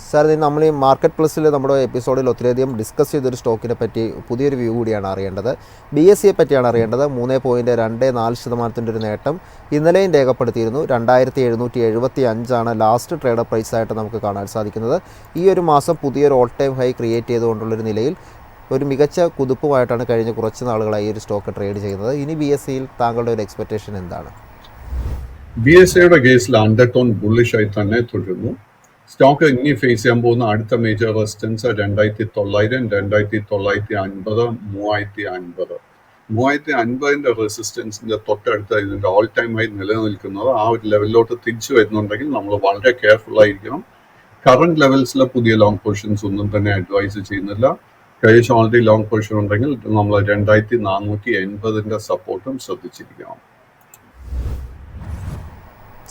സാർ, ഇത് നമ്മൾ ഈ മാർക്കറ്റ് പ്ലസിൽ നമ്മുടെ എപ്പിസോഡിൽ ഒത്തിരിയധികം ഡിസ്കസ് ചെയ്തൊരു സ്റ്റോക്കിനെ പറ്റി പുതിയൊരു വ്യൂ കൂടിയാണ് അറിയേണ്ടത്. BSE പറ്റിയാണ് അറിയേണ്ടത്. 3.24% ഒരു നേട്ടം ഇന്നലെയും രേഖപ്പെടുത്തിയിരുന്നു. 2775 ലാസ്റ്റ് ട്രേഡർ പ്രൈസ് ആയിട്ട് നമുക്ക് കാണാൻ സാധിക്കുന്നത്. ഈ ഒരു മാസം പുതിയൊരു ഓൾ ടൈം ഹൈ ക്രിയേറ്റ് ചെയ്തുകൊണ്ടുള്ളൊരു നിലയിൽ ഒരു മികച്ച കുതിപ്പുമായിട്ടാണ് കഴിഞ്ഞ കുറച്ച് നാളുകളായി ഈ ഒരു സ്റ്റോക്ക് ട്രേഡ് ചെയ്യുന്നത്. ഇനി BSEയിൽ താങ്കളുടെ ഒരു എക്സ്പെക്റ്റേഷൻ എന്താണ്? BSEയുടെ കേസിൽ അണ്ടർടോൺ ബുള്ളിഷ് ആയി തന്നെ തുടരുന്നു. സ്റ്റോക്ക് ഇനി ഫേസ് ചെയ്യാൻ പോകുന്ന അടുത്ത മേജർ റെസിസ്റ്റൻസ് 2900, 2950, 3050. 3050 റെസിസ്റ്റൻസിന്റെ തൊട്ടടുത്ത് ഇതിന്റെ ഓൾ ടൈം ആയി നിലനിൽക്കുന്നത്. ആ ഒരു ലെവലിലോട്ട് തിരിച്ചു വരുന്നുണ്ടെങ്കിൽ നമ്മൾ വളരെ കെയർഫുൾ ആയിരിക്കണം. കറന്റ് ലെവൽസിലെ പുതിയ ലോങ് പൊസിഷൻസ് ഒന്നും തന്നെ അഡ്വൈസ് ചെയ്യുന്നില്ല. കൈവശം ഓൾറെഡി ലോങ് പൊസിഷൻ ഉണ്ടെങ്കിൽ നമ്മൾ 2480 സപ്പോർട്ടും ശ്രദ്ധിച്ചിരിക്കണം.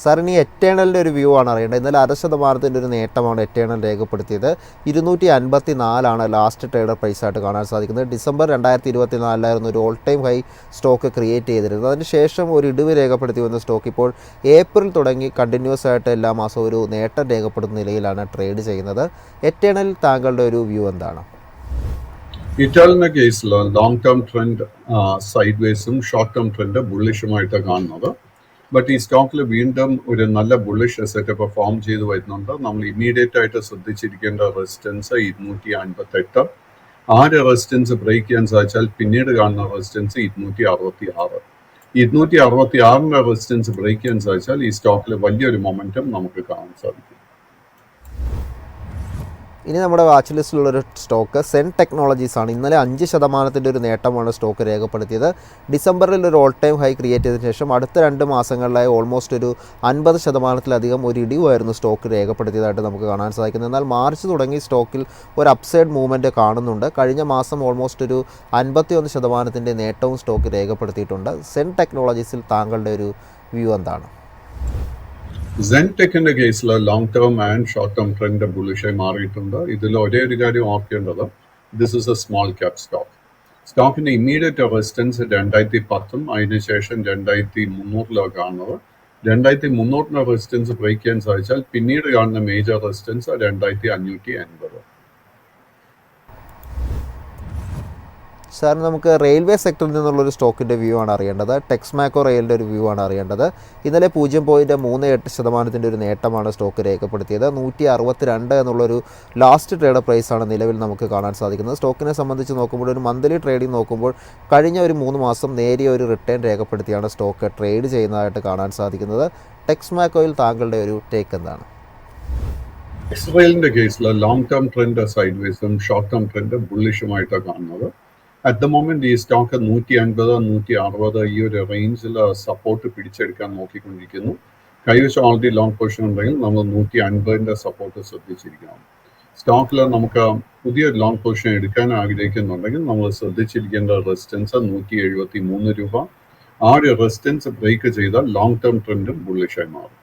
സാറിന് ഈ എറ്റേണലിൻ്റെ ഒരു വ്യൂ ആണ് അറിയേണ്ടത്. ഇന്നലെ 1% ഒരു നേട്ടമാണ് എറ്റേണൽ രേഖപ്പെടുത്തിയത്. 254 ലാസ്റ്റ് ട്രേഡർ പ്രൈസായിട്ട് കാണാൻ സാധിക്കുന്നത്. ഡിസംബർ 2024 ഒരു all time high stock create ചെയ്തിരുന്നത്. അതിനുശേഷം ഒരു ഇടിവ് രേഖപ്പെടുത്തി വന്ന സ്റ്റോക്ക് ഇപ്പോൾ ഏപ്രിൽ തുടങ്ങി കണ്ടിന്യൂസ് ആയിട്ട് എല്ലാ മാസവും ഒരു നേട്ടം രേഖപ്പെടുത്തുന്ന നിലയിലാണ് ട്രേഡ് ചെയ്യുന്നത്. എറ്റേണലിൽ താങ്കളുടെ ഒരു വ്യൂ എന്താണ്? ഇറ്റാലിയന്റെ കേസിൽ ലോങ് ടേം ട്രെൻഡ് സൈഡ് വേസും ഷോർട്ട് ടേം ട്രെൻഡ് ബുള്ളിഷുമായിട്ട് കാണുന്നത്. ബട്ട് ഈ സ്റ്റോക്കിൽ വീണ്ടും ഒരു നല്ല ബുള്ളിഷ് സെറ്റപ്പ് ഫോം ചെയ്ത് വരുന്നുണ്ട്. നമ്മൾ ഇമ്മീഡിയറ്റ് ആയിട്ട് ശ്രദ്ധിച്ചിരിക്കേണ്ട റെസിസ്റ്റൻസ് 258. ആ റെസിസ്റ്റൻസ് ബ്രേക്ക് ചെയ്യാൻ സാധിച്ചാൽ പിന്നീട് കാണുന്ന റെസിസ്റ്റൻസ് 266. 266 റെസിസ്റ്റൻസ് ബ്രേക്ക് ചെയ്യാൻ സാധിച്ചാൽ ഈ സ്റ്റോക്കിൽ വലിയൊരു മൊമെന്റം നമുക്ക് കാണാൻ സാധിക്കും. ഇനി നമ്മുടെ വാച്ച് ലിസ്റ്റിലുള്ളൊരു സ്റ്റോക്ക് സെൻ ടെക്നോളജീസ് ആണ്. ഇന്നലെ 5% ഒരു നേട്ടമാണ് സ്റ്റോക്ക് രേഖപ്പെടുത്തിയത്. ഡിസംബറിൽ ഒരു ഓൾ ടൈം ഹൈ ക്രിയേറ്റ് ചെയ്തതിനു ശേഷം അടുത്ത 2 മാസങ്ങളിലായി ഓൾമോസ്റ്റ് ഒരു 50%-ലധികം ഒരു ഇടിവായിരുന്നു സ്റ്റോക്ക് രേഖപ്പെടുത്തിയതായിട്ട് നമുക്ക് കാണാൻ സാധിക്കുന്നത്. എന്നാൽ മാർച്ച് തുടങ്ങി സ്റ്റോക്കിൽ ഒരു അപ്സൈഡ് മൂവ്മെൻറ്റ് കാണുന്നുണ്ട്. കഴിഞ്ഞ മാസം ഓൾമോസ്റ്റ് ഒരു 51% നേട്ടവും സ്റ്റോക്ക് രേഖപ്പെടുത്തിയിട്ടുണ്ട്. സെൻ ടെക്നോളജീസിൽ താങ്കളുടെ ഒരു വ്യൂ എന്താണ്? സെൻടെക്കിന്റെ കേസിൽ long term and short term trend ബുള്ളിഷായി മാറിയിട്ടുണ്ട്. ഇതിൽ ഒരേ ഒരു കാര്യം ഓർക്കേണ്ടത്, this is a small cap stock. സ്റ്റോക്കിന്റെ ഇമ്മീഡിയറ്റ് റെസിസ്റ്റൻസ് 2010 അതിനുശേഷം 2300 കാണുന്നത്. 2300 റെസിസ്റ്റൻസ് ബ്രേക്ക് ചെയ്യാൻ സാധിച്ചാൽ പിന്നീട് കാണുന്ന മേജർ റെസിസ്റ്റൻസ് 2580. സാർ, നമുക്ക് റെയിൽവേ സെക്ടറിൽ നിന്നുള്ളൊരു സ്റ്റോക്കിൻ്റെ വ്യൂ ആണ് അറിയേണ്ടത്. ടെക്സ്മാക്കോ റെയിലിൻ്റെ ഒരു വ്യൂ ആണ് അറിയേണ്ടത്. ഇന്നലെ 0.38% ഒരു നേട്ടമാണ് സ്റ്റോക്ക് രേഖപ്പെടുത്തിയത്. 162 എന്നുള്ളൊരു ലാസ്റ്റ് ട്രേഡ് പ്രൈസാണ് നിലവിൽ നമുക്ക് കാണാൻ സാധിക്കുന്നത്. സ്റ്റോക്കിനെ സംബന്ധിച്ച് നോക്കുമ്പോൾ ഒരു മന്ത്ലി ട്രേഡിംഗ് നോക്കുമ്പോൾ കഴിഞ്ഞ ഒരു 3 മാസം നേരിയ ഒരു റിട്ടേൺ രേഖപ്പെടുത്തിയാണ് സ്റ്റോക്ക് ട്രേഡ് ചെയ്യുന്നതായിട്ട് കാണാൻ സാധിക്കുന്നത്. ടെക്സ്മാക്കോയിൽ താങ്കളുടെ ഒരു ടേക്ക് എന്താണ്? ഇസ്രയേലിന്റെ കേസിൽ ലോങ് ടേം ട്രെൻഡ് സൈഡ് വേസും ഷോർട്ട് ടേം ട്രെൻഡ് ബുള്ളിഷുമായിട്ടാണ് കാണുന്നത്. അറ്റ് ദ മൊമെന്റ് ഈ സ്റ്റോക്ക് 150, 160 ഈ ഒരു റേഞ്ചിൽ സപ്പോർട്ട് പിടിച്ചെടുക്കാൻ നോക്കിക്കൊണ്ടിരിക്കുന്നു. കൈവശം ഓൾറെഡി ലോങ് പൊസിഷൻ ഉണ്ടെങ്കിൽ നമ്മൾ 150 സപ്പോർട്ട് ശ്രദ്ധിച്ചിരിക്കണം. സ്റ്റോക്കിൽ നമുക്ക് പുതിയ ലോങ് പൊസിഷൻ എടുക്കാൻ ആഗ്രഹിക്കുന്നുണ്ടെങ്കിൽ നമ്മൾ ശ്രദ്ധിച്ചിരിക്കേണ്ട റെസിസ്റ്റൻസ് 173 രൂപ. ആ ഒരു റെസിസ്റ്റൻസ് ബ്രേക്ക് ചെയ്താൽ ലോങ് ടേം ട്രെൻഡും ബുള്ളിഷായി മാറും.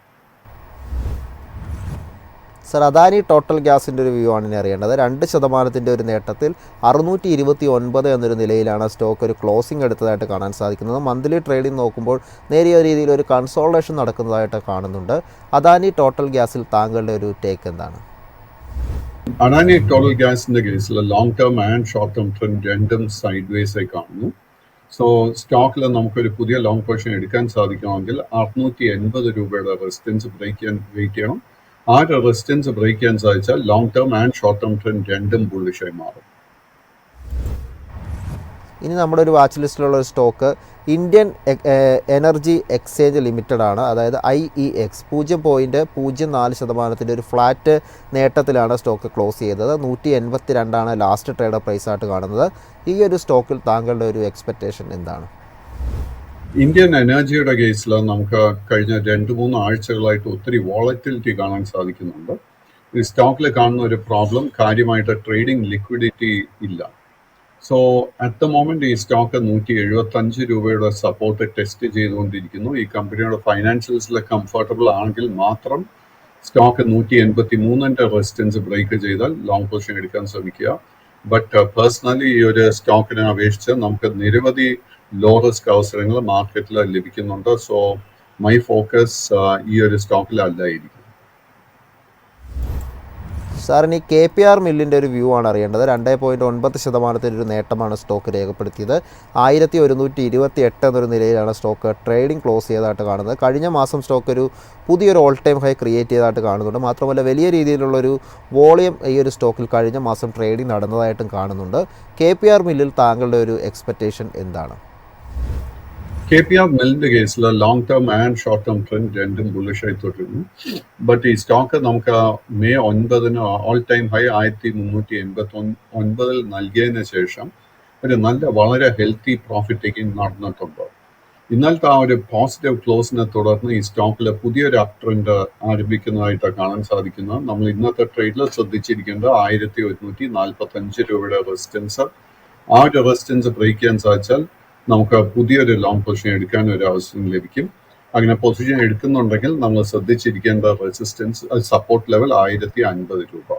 സർ, അദാനി ടോട്ടൽ ഗ്യാസിൻ്റെ ഒരു വ്യൂ ആണ് ഇനി അറിയേണ്ടത്. 2% ഒരു നേട്ടത്തിൽ 629 എന്നൊരു നിലയിലാണ് സ്റ്റോക്ക് ഒരു ക്ലോസിംഗ് എടുത്തതായിട്ട് കാണാൻ സാധിക്കുന്നത്. മന്ത്ലി ട്രേഡിംഗ് നോക്കുമ്പോൾ നേരിയ രീതിയിൽ ഒരു കൺസോൾട്ടേഷൻ നടക്കുന്നതായിട്ട് കാണുന്നുണ്ട്. അദാനി ടോട്ടൽ ഗ്യാസിൽ താങ്കളുടെ ഒരു ടേക്ക് എന്താണ്? അദാനി ടോട്ടൽ ഗ്യാസിന്റെ കേസിൽ long term and short term trend രണ്ടും സൈഡ് വേസ് ആയി കാണുന്നു. സോ സ്റ്റോക്കിൽ നമുക്കൊരു പുതിയ ലോങ് പൊസിഷൻ എടുക്കാൻ സാധിക്കണമെങ്കിൽ 680 രൂപയുടെ റെസിസ്റ്റൻസ് ബ്രേക്ക് ചെയ്യാൻ വെയിറ്റ് ചെയ്യണം. ആ റെസിസ്റ്റൻസ് ബ്രേക്ക് ചെയ്യാൻ സാധിച്ചാൽ long term and short term trend രണ്ടും ബുള്ളിഷായി മാറും. ഇനി നമ്മുടെ ഒരു വാച്ച് ലിസ്റ്റിലുള്ള ഒരു stock Indian energy exchange limited ആണ്. അതായത് IEX 0.04% ഒരു ഫ്ലാറ്റ് നേട്ടത്തിലാണ് സ്റ്റോക്ക് ക്ലോസ് ചെയ്തത്. 182 ലാസ്റ്റ് ട്രേഡർ പ്രൈസായിട്ട് കാണുന്നത്. ഈ ഒരു സ്റ്റോക്കിൽ താങ്കളുടെ ഒരു എക്സ്പെക്റ്റേഷൻ എന്താണ്? ഇന്ത്യൻ എനർജിയുടെ കേസിൽ നമുക്ക് കഴിഞ്ഞ 2-3 ആഴ്ചകളായിട്ട് ഒത്തിരി വോളറ്റിലിറ്റി കാണാൻ സാധിക്കുന്നുണ്ട്. ഈ സ്റ്റോക്കിൽ കാണുന്ന ഒരു പ്രോബ്ലം, കാര്യമായിട്ട് ട്രേഡിംഗ് ലിക്വിഡിറ്റി ഇല്ല. സോ അറ്റ് ദ മൊമെന്റ് ഈ സ്റ്റോക്ക് 175 രൂപയുടെ സപ്പോർട്ട് ടെസ്റ്റ് ചെയ്തുകൊണ്ടിരിക്കുന്നു. ഈ കമ്പനിയുടെ ഫൈനാൻഷ്യൽസിൽ കംഫർട്ടബിൾ ആണെങ്കിൽ മാത്രം സ്റ്റോക്ക് 183 റെസിസ്റ്റൻസ് ബ്രേക്ക് ചെയ്താൽ ലോങ് പൊസിഷൻ എടുക്കാൻ ശ്രമിക്കുക. ബട്ട് പേഴ്സണലി ഈ ഒരു സ്റ്റോക്കിനെ അപേക്ഷിച്ച് നമുക്ക് നിരവധി ലോ റിസ്ക് അവസരങ്ങൾ മാർക്കറ്റിൽ ലഭിക്കുന്നുണ്ട്. സോ മൈ ഫോക്കസ് ഈ ഒരു സ്റ്റോക്കിലല്ലായിരിക്കും. സാറിന് ഈ KPR മില്ലിൻ്റെ ഒരു വ്യൂ ആണ് അറിയേണ്ടത്. 2.9% ഒരു നേട്ടമാണ് സ്റ്റോക്ക് രേഖപ്പെടുത്തിയത്. 1128 എന്നൊരു നിലയിലാണ് സ്റ്റോക്ക് ട്രേഡിംഗ് ക്ലോസ് ചെയ്തതായിട്ട് കാണുന്നത്. കഴിഞ്ഞ മാസം സ്റ്റോക്ക് ഒരു പുതിയൊരു ഓൾ ടൈം ഹൈ ക്രിയേറ്റ് ചെയ്തതായിട്ട് കാണുന്നുണ്ട്. മാത്രമല്ല വലിയ രീതിയിലുള്ളൊരു വോളിയം ഈ ഒരു സ്റ്റോക്കിൽ കഴിഞ്ഞ മാസം ട്രേഡിംഗ് നടന്നതായിട്ടും കാണുന്നുണ്ട്. KPR മില്ലിൽ താങ്കളുടെ ഒരു എക്സ്പെക്റ്റേഷൻ എന്താണ്? KPR മില്ലിന്റെ കേസിൽ long term and short term trend രണ്ടും ബുള്ളിഷായി തുടരുന്നു. ബട്ട് ഈ സ്റ്റോക്ക് നമുക്ക് May 9 ഓൾ ടൈം ഹൈ 1389 നൽകിയതിന് ശേഷം ഒരു വളരെ ഹെൽത്തി പ്രോഫിറ്റ് ടേക്കിംഗ് നടന്നിട്ടുണ്ട്. ഇന്നലത്തെ ആ ഒരു പോസിറ്റീവ് ക്ലോസിനെ തുടർന്ന് ഈ സ്റ്റോക്കിൽ പുതിയൊരു അപ് ട്രെൻഡ് ആരംഭിക്കുന്നതായിട്ട് കാണാൻ സാധിക്കുന്നത്. നമ്മൾ ഇന്നത്തെ ട്രേഡിൽ ശ്രദ്ധിച്ചിരിക്കേണ്ടത് 1145 രൂപയുടെ റെസിസ്റ്റൻസ്. ആ ഒരു റെസിസ്റ്റൻസ് ബ്രേക്ക് ചെയ്യാൻ സാധിച്ചാൽ നമുക്ക് പുതിയൊരു ലോങ് പൊസിഷൻ എടുക്കാൻ ഒരു അവസരം ലഭിക്കും. അങ്ങനെ പൊസിഷൻ എടുക്കുന്നുണ്ടെങ്കിൽ നമ്മൾ ശ്രദ്ധിച്ചിരിക്കേണ്ട റെസിസ്റ്റൻസ് സപ്പോർട്ട് ലെവൽ 1050 രൂപ.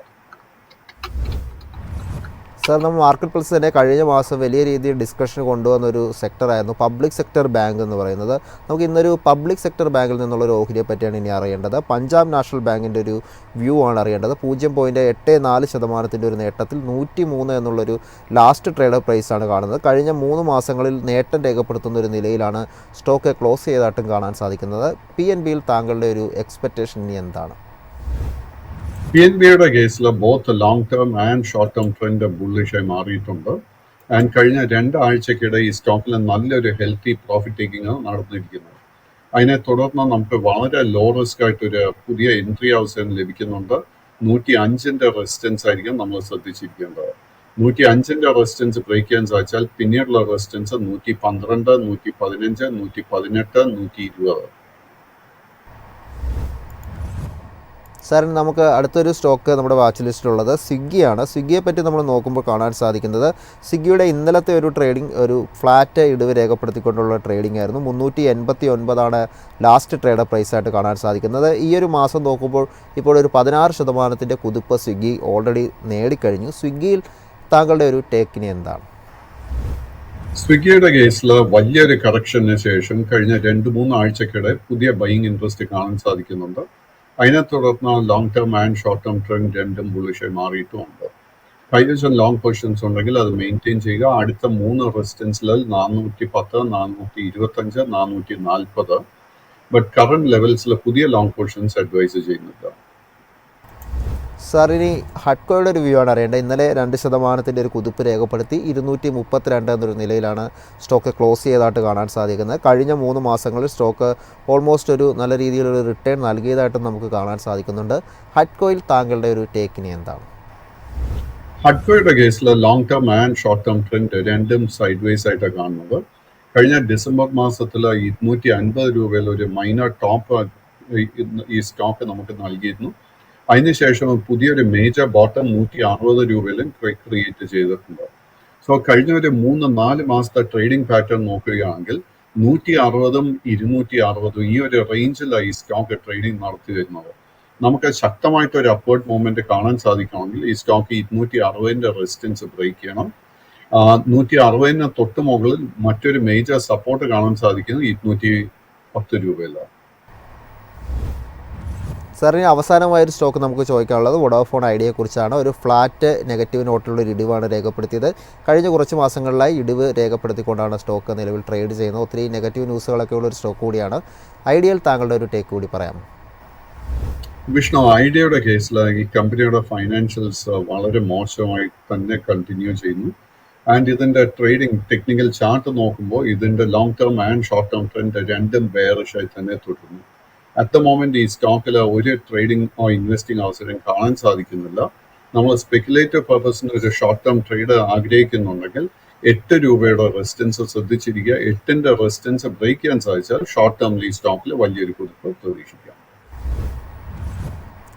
സാർ, നമ്മൾ മാർക്കറ്റ് പ്ലസ് തന്നെ കഴിഞ്ഞ മാസം വലിയ രീതിയിൽ ഡിസ്കഷൻ കൊണ്ടുവന്നൊരു സെക്ടറായിരുന്നു പബ്ലിക് സെക്ടർ ബാങ്ക് എന്ന് പറയുന്നത്. നമുക്ക് ഇന്നൊരു പബ്ലിക് സെക്ടർ ബാങ്കിൽ നിന്നുള്ളൊരു ഓഹരിയെ പറ്റിയാണ് ഇനി അറിയേണ്ടത്. പഞ്ചാബ് നാഷണൽ ബാങ്കിൻ്റെ ഒരു വ്യൂ ആണ് അറിയേണ്ടത്. 0.84% ഒരു നേട്ടത്തിൽ 103 എന്നുള്ളൊരു ലാസ്റ്റ് ട്രേഡ് പ്രൈസാണ് കാണുന്നത്. കഴിഞ്ഞ 3 മാസങ്ങളിൽ നേട്ടം രേഖപ്പെടുത്തുന്ന ഒരു നിലയിലാണ് സ്റ്റോക്ക് ക്ലോസ് ചെയ്തതായിട്ടും കാണാൻ സാധിക്കുന്നത്. PNBയിൽ താങ്കളുടെ ഒരു എക്സ്പെക്റ്റേഷൻ ഇനി എന്താണ്? PNBയുടെ കേസിൽ both long term and short term trend ബുള്ളിഷായി മാറിയിട്ടുണ്ട്. ആൻഡ് കഴിഞ്ഞ 2 ആഴ്ചക്കിടെ ഈ സ്റ്റോക്കിൽ നല്ലൊരു ഹെൽത്തി പ്രോഫിറ്റ് ടേക്കിംഗ് നടന്നിരിക്കുന്നത്. അതിനെ തുടർന്ന് നമുക്ക് വളരെ ലോ റിസ്ക് ആയിട്ടൊരു പുതിയ എൻട്രി അവസരം ലഭിക്കുന്നുണ്ട്. 105ന്റെ റെസിസ്റ്റൻസ് ആയിരിക്കും നമ്മൾ ശ്രദ്ധിച്ചിരിക്കേണ്ടത്. 105ന്റെ റെസിസ്റ്റൻസ് ബ്രേക്ക് ചെയ്യാൻ സാധിച്ചാൽ പിന്നീടുള്ള റെസിസ്റ്റൻസ് 112, 115, 118, 120. സാർ, നമുക്ക് അടുത്തൊരു സ്റ്റോക്ക് നമ്മുടെ വാച്ച് ലിസ്റ്റിലുള്ളത് സ്വിഗ്ഗിയാണ്. സ്വിഗ്ഗിയെ പറ്റി നമ്മൾ നോക്കുമ്പോൾ കാണാൻ സാധിക്കുന്നത് സ്വിഗ്ഗിയുടെ ഇന്നലത്തെ ഒരു ട്രേഡിംഗ് ഒരു ഫ്ലാറ്റ് ഇടിവ് രേഖപ്പെടുത്തിക്കൊണ്ടുള്ള ട്രേഡിംഗ് ആയിരുന്നു. 389 ലാസ്റ്റ് ട്രേഡ് പ്രൈസായിട്ട് കാണാൻ സാധിക്കുന്നത്. ഈ ഒരു മാസം നോക്കുമ്പോൾ ഇപ്പോൾ ഒരു 16% കുതിപ്പ് സ്വിഗ്ഗി ഓൾറെഡി നേടിക്കഴിഞ്ഞു. സ്വിഗ്ഗിയിൽ താങ്കളുടെ ഒരു ടേക്കിന് എന്താണ്? സ്വിഗ്ഗിയുടെ കേസിൽ വലിയൊരു കറക്ഷന് ശേഷം കഴിഞ്ഞ 2-3 ആഴ്ചക്കിടെ പുതിയ ബൈയിങ് ഇൻട്രസ്റ്റ് കാണാൻ സാധിക്കുന്നുണ്ട്. അതിനെ തുടർന്ന് long term and short term trend രണ്ടും ബുള്ളിഷായി മാറിയിട്ടുമുണ്ട്. കൈവശം ലോങ് പൊസിഷൻസ് ഉണ്ടെങ്കിൽ അത് മെയിൻറ്റെയിൻ ചെയ്യുക. അടുത്ത 3 റെസിസ്റ്റൻസ് ലെവൽ 410, 425, 440. ബട്ട് കറണ്ട് ലെവൽസിൽ പുതിയ ലോങ് പൊസിഷൻസ് അഡ്വൈസ് ചെയ്യുന്നില്ല. സാർ, ഇനി ഹഡ്കോയുടെ ഒരു വ്യൂ ആണ് അറിയേണ്ടത്. ഇന്നലെ 2% ഒരു കുതിപ്പ് രേഖപ്പെടുത്തി 232 എന്നൊരു നിലയിലാണ് സ്റ്റോക്ക് ക്ലോസ് ചെയ്തതായിട്ട് കാണാൻ സാധിക്കുന്നത്. കഴിഞ്ഞ 3 മാസങ്ങളിൽ സ്റ്റോക്ക് ഓൾമോസ്റ്റ് ഒരു നല്ല രീതിയിലൊരു റിട്ടേൺ നൽകിയതായിട്ടും നമുക്ക് കാണാൻ സാധിക്കുന്നുണ്ട്. ഹഡ്കോയിൽ താങ്കളുടെ ഒരു ടേക്കിന് എന്താണ്? ഹഡ്കോയുടെ കേസിൽ long term and short term trend രണ്ടും സൈഡ് വേസ് ആയിട്ടാണ് കാണുന്നത്. കഴിഞ്ഞ ഡിസംബർ മാസത്തിൽ 250 രൂപയിൽ ഒരു മൈനർ ടോപ്പ് ഈ സ്റ്റോക്ക് നമുക്ക് നൽകിയിരുന്നു. അതിനുശേഷം പുതിയൊരു മേജർ ബോട്ടം 160 രൂപയിലും ക്രിയേറ്റ് ചെയ്തിട്ടുണ്ട്. സോ കഴിഞ്ഞ ഒരു 3-4 മാസത്തെ ട്രേഡിംഗ് പാറ്റേൺ നോക്കുകയാണെങ്കിൽ 160ഉം 260 ഈ ഒരു റേഞ്ചിലാണ് ഈ സ്റ്റോക്ക് ട്രേഡിംഗ് നടത്തി വരുന്നത്. നമുക്ക് ശക്തമായിട്ടൊരു അപ്വേർഡ് മൂവ്മെന്റ് കാണാൻ സാധിക്കണമെങ്കിൽ ഈ സ്റ്റോക്ക് 260ന്റെ റെസിസ്റ്റൻസ് ബ്രേക്ക് ചെയ്യണം. 160ന് തൊട്ട് മുകളിൽ മറ്റൊരു മേജർ സപ്പോർട്ട് കാണാൻ സാധിക്കുന്നത് 210 രൂപയിലാണ്. സാറിന് അവസാനമായൊരു സ്റ്റോക്ക് നമുക്ക് ചോദിക്കാനുള്ളത് വോഡാഫോൺ ഐഡിയയെക്കുറിച്ചാണ്. ഒരു ഫ്ലാറ്റ് നെഗറ്റീവ് നോട്ടിലുള്ള ഒരു ഇടിവാണ് രേഖപ്പെടുത്തിയത്. കഴിഞ്ഞ കുറച്ച് മാസങ്ങളിലായി ഇടിവ് രേഖപ്പെടുത്തിക്കൊണ്ടാണ് സ്റ്റോക്ക് നിലവിൽ ട്രേഡ് ചെയ്യുന്നത്. ഒത്തിരി നെഗറ്റീവ് ന്യൂസുകളൊക്കെ ഉള്ളൊരു സ്റ്റോക്ക് കൂടിയാണ്. ഐഡിയയിൽ താങ്കളുടെ ഒരു ടേക്ക് കൂടി പറയാമോ? വിഷ്ണു, ഐഡിയയുടെ കേസിൽ ഈ കമ്പനിയുടെ ഫൈനാൻഷ്യൽസ് വളരെ മോശമായി തന്നെ കണ്ടിന്യൂ ചെയ്യുന്നു. ആൻഡ് ഇതിന്റെ ട്രേഡിംഗ് ടെക്നിക്കൽ ചാർട്ട് നോക്കുമ്പോൾ ഇതിന്റെ long term and short term trend രണ്ടും ബെയറിഷായി തന്നെ തുടരുന്നു. അറ്റ് ദ മൊമെന്റ് ഈ സ്റ്റോക്കിൽ ഒരു ട്രേഡിംഗ് ഇൻവെസ്റ്റിംഗ് അവസരം കാണാൻ സാധിക്കുന്നില്ല. നമ്മൾ സ്പെക്കുലേറ്റീവ് പർപ്പസിന് ഒരു ഷോർട്ട് ടേം ട്രേഡ് ആഗ്രഹിക്കുന്നുണ്ടെങ്കിൽ 8 രൂപയുടെ റെസിസ്റ്റൻസ് ശ്രദ്ധിച്ചിരിക്കുക. 8ന്റെ റെസിസ്റ്റൻസ് ബ്രേക്ക് ചെയ്യാൻ സാധിച്ചാൽ ഷോർട്ട് ടേമിൽ ഈ സ്റ്റോക്കിൽ വലിയൊരു കുതിപ്പ് പ്രതീക്ഷിക്കാം.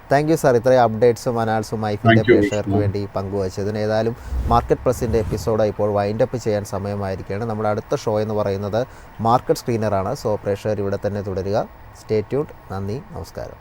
താങ്ക് യു സാർ, ഇത്രയും അപ്ഡേറ്റ്സും അനാലിസും മൈഫിൻ്റെ പ്രേക്ഷകർക്ക് വേണ്ടി പങ്കുവച്ചതിന്. ഏതായാലും മാർക്കറ്റ് പ്ലസിൻ്റെ എപ്പിസോഡ് ഇപ്പോൾ വൈൻഡപ്പ് ചെയ്യാൻ സമയമായിരിക്കുകയാണ്. നമ്മുടെ അടുത്ത ഷോ എന്ന് പറയുന്നത് മാർക്കറ്റ് സ്ക്രീനറാണ്. സോ പ്രേക്ഷകർ ഇവിടെ തന്നെ തുടരുക. Stay tuned. നന്ദി, നമസ്കാരം.